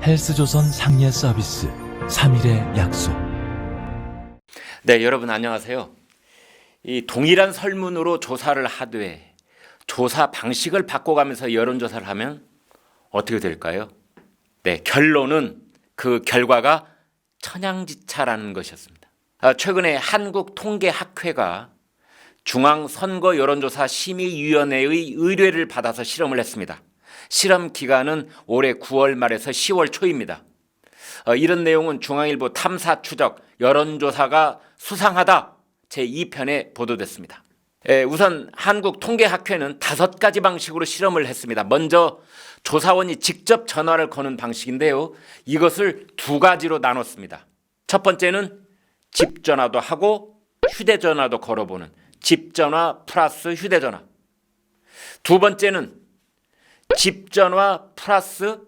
헬스조선 상례 서비스 3일의 약속. 네, 여러분 안녕하세요. 이 동일한 설문으로 조사를 하되 조사 방식을 바꿔가면서 여론조사를 하면 어떻게 될까요? 네, 결론은 그 결과가 천양지차라는 것이었습니다. 최근에 한국통계학회가 중앙선거 여론조사 심의위원회의 의뢰를 받아서 실험을 했습니다. 실험 기간은 올해 9월 말에서 10월 초입니다. 이런 내용은 중앙일보 탐사 추적 여론조사가 수상하다 제2편에 보도됐습니다. 우선 한국통계학회는 5가지 방식으로 실험을 했습니다. 먼저 조사원이 직접 전화를 거는 방식인데요. 이것을 2가지로 나눴습니다. 첫 번째는 집전화도 하고 휴대전화도 걸어보는 집전화 플러스 휴대전화. 두 번째는 집전화 플러스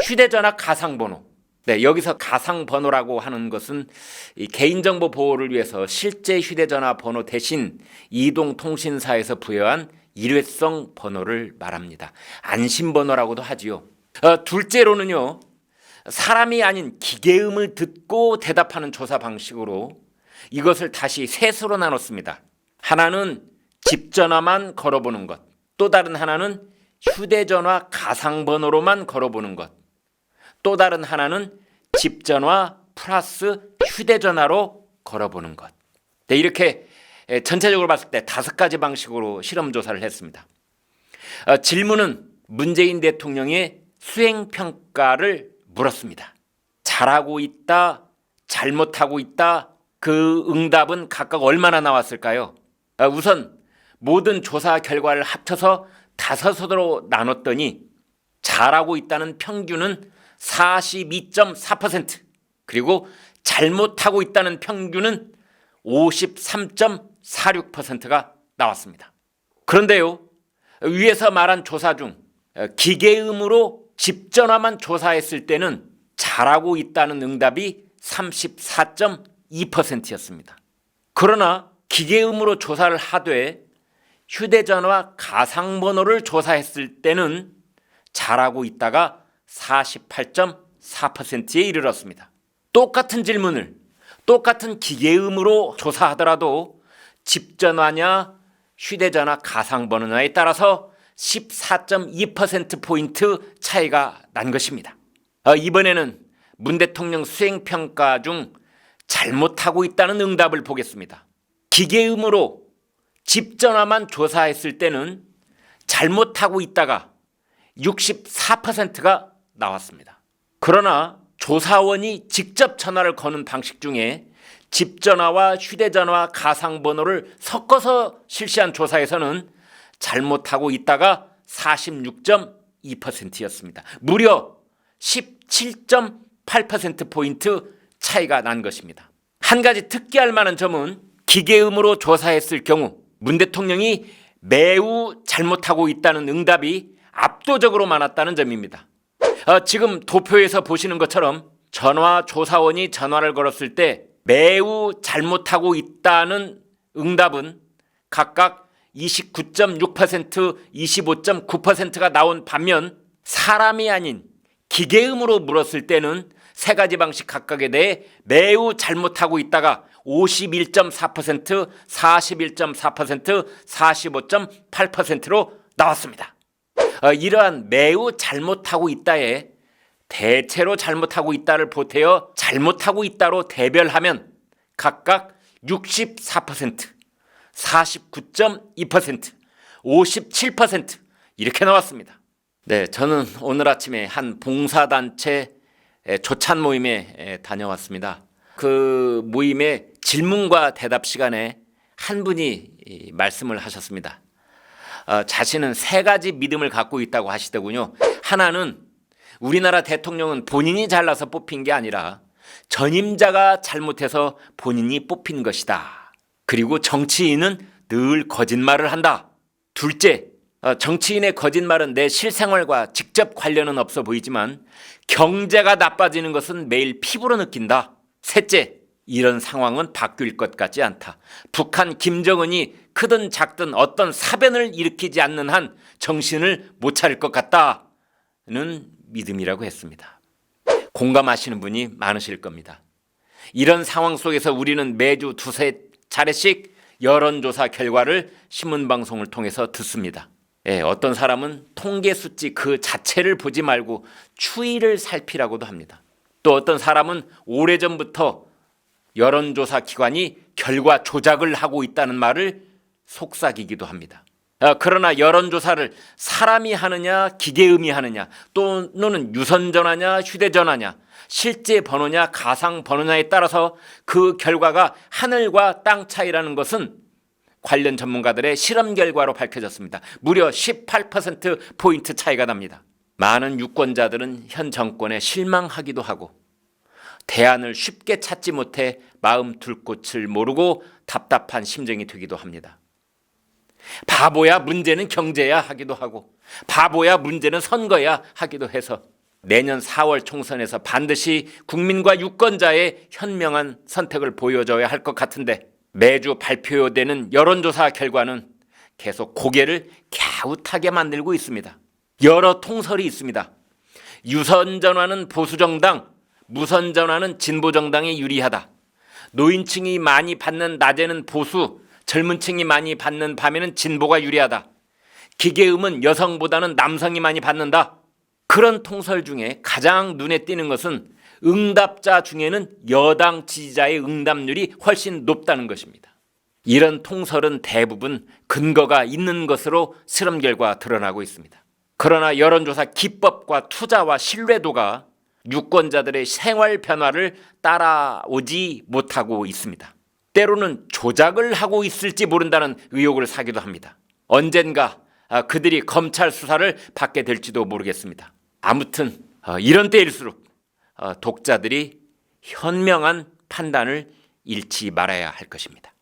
휴대전화 가상번호. 네, 여기서 가상번호라고 하는 것은 이 개인정보 보호를 위해서 실제 휴대전화 번호 대신 이동통신사에서 부여한 일회성 번호를 말합니다. 안심번호라고도 하지요. 둘째로는요, 사람이 아닌 기계음을 듣고 대답하는 조사 방식으로 이것을 다시 셋으로 나눴습니다. 하나는 집전화만 걸어보는 것, 또 다른 하나는 휴대전화 가상번호로만 걸어보는 것, 또 다른 하나는 집전화 플러스 휴대전화로 걸어보는 것. 네, 이렇게 전체적으로 봤을 때 5가지 방식으로 실험조사를 했습니다. 질문은 문재인 대통령의 수행평가를 물었습니다. 잘하고 있다, 잘못하고 있다, 그 응답은 각각 얼마나 나왔을까요? 우선 모든 조사 결과를 합쳐서 5으로 나눴더니 잘하고 있다는 평균은 42.4%, 그리고 잘못하고 있다는 평균은 53.46%가 나왔습니다. 그런데요, 위에서 말한 조사 중 기계음으로 집전화만 조사했을 때는 잘하고 있다는 응답이 34.2%였습니다. 그러나 기계음으로 조사를 하되 휴대전화 가상번호를 조사했을 때는 잘하고 있다가 48.4%에 이르렀습니다. 똑같은 질문을 똑같은 기계음으로 조사하더라도 집전화냐 휴대전화 가상번호냐에 따라서 14.2%포인트 차이가 난 것입니다. 이번에는 문 대통령 수행평가 중 잘못하고 있다는 응답을 보겠습니다. 기계음으로 집전화만 조사했을 때는 잘못하고 있다가 64%가 나왔습니다. 그러나 조사원이 직접 전화를 거는 방식 중에 집전화와 휴대전화 가상번호를 섞어서 실시한 조사에서는 잘못하고 있다가 46.2%였습니다. 무려 17.8%포인트 차이가 난 것입니다. 한 가지 특기할 만한 점은 기계음으로 조사했을 경우 문 대통령이 매우 잘못하고 있다는 응답이 압도적으로 많았다는 점입니다. 지금 도표에서 보시는 것처럼 전화 조사원이 전화를 걸었을 때 매우 잘못하고 있다는 응답은 각각 29.6%, 25.9%가 나온 반면 사람이 아닌 기계음으로 물었을 때는 3가지 방식 각각에 대해 매우 잘못하고 있다가 51.4%, 41.4%, 45.8%로 나왔습니다. 이러한 매우 잘못하고 있다에 대체로 잘못하고 있다를 보태어 잘못하고 있다로 대별하면 각각 64%, 49.2%, 57% 이렇게 나왔습니다. 네, 저는 오늘 아침에 한 봉사단체 조찬 모임에 다녀왔습니다. 그 모임에 질문과 대답 시간에 한 분이 말씀을 하셨습니다. 자신은 3가지 믿음을 갖고 있다고 하시더군요. 하나는 우리나라 대통령은 본인이 잘나서 뽑힌 게 아니라 전임자가 잘못해서 본인이 뽑힌 것이다. 그리고 정치인은 늘 거짓말을 한다. 둘째, 정치인의 거짓말은 내 실생활과 직접 관련은 없어 보이지만 경제가 나빠지는 것은 매일 피부로 느낀다. 셋째, 이런 상황은 바뀔 것 같지 않다. 북한 김정은이 크든 작든 어떤 사변을 일으키지 않는 한 정신을 못 차릴 것 같다는 믿음이라고 했습니다. 공감하시는 분이 많으실 겁니다. 이런 상황 속에서 우리는 매주 두세 차례씩 여론조사 결과를 신문방송을 통해서 듣습니다. 어떤 사람은 통계 수치 그 자체를 보지 말고 추이를 살피라고도 합니다. 또 어떤 사람은 오래전부터 여론조사 기관이 결과 조작을 하고 있다는 말을 속삭이기도 합니다. 그러나 여론조사를 사람이 하느냐 기계음이 하느냐 또는 유선전화냐 휴대전화냐 실제 번호냐 가상 번호냐에 따라서 그 결과가 하늘과 땅 차이라는 것은 관련 전문가들의 실험 결과로 밝혀졌습니다. 무려 18%포인트 차이가 납니다. 많은 유권자들은 현 정권에 실망하기도 하고 대안을 쉽게 찾지 못해 마음 둘 곳을 모르고 답답한 심정이 되기도 합니다. 바보야 문제는 경제야 하기도 하고 바보야 문제는 선거야 하기도 해서 내년 4월 총선에서 반드시 국민과 유권자의 현명한 선택을 보여줘야 할 것 같은데 매주 발표되는 여론조사 결과는 계속 고개를 갸웃하게 만들고 있습니다. 여러 통설이 있습니다. 유선전화는 보수정당, 무선전화는 진보정당이 유리하다. 노인층이 많이 받는 낮에는 보수, 젊은 층이 많이 받는 밤에는 진보가 유리하다. 기계음은 여성보다는 남성이 많이 받는다. 그런 통설 중에 가장 눈에 띄는 것은 응답자 중에는 여당 지지자의 응답률이 훨씬 높다는 것입니다. 이런 통설은 대부분 근거가 있는 것으로 실험 결과 드러나고 있습니다. 그러나 여론조사 기법과 투자와 신뢰도가 유권자들의 생활 변화를 따라오지 못하고 있습니다. 때로는 조작을 하고 있을지 모른다는 의혹을 사기도 합니다. 언젠가 그들이 검찰 수사를 받게 될지도 모르겠습니다. 아무튼 이런 때일수록 독자들이 현명한 판단을 잃지 말아야 할 것입니다.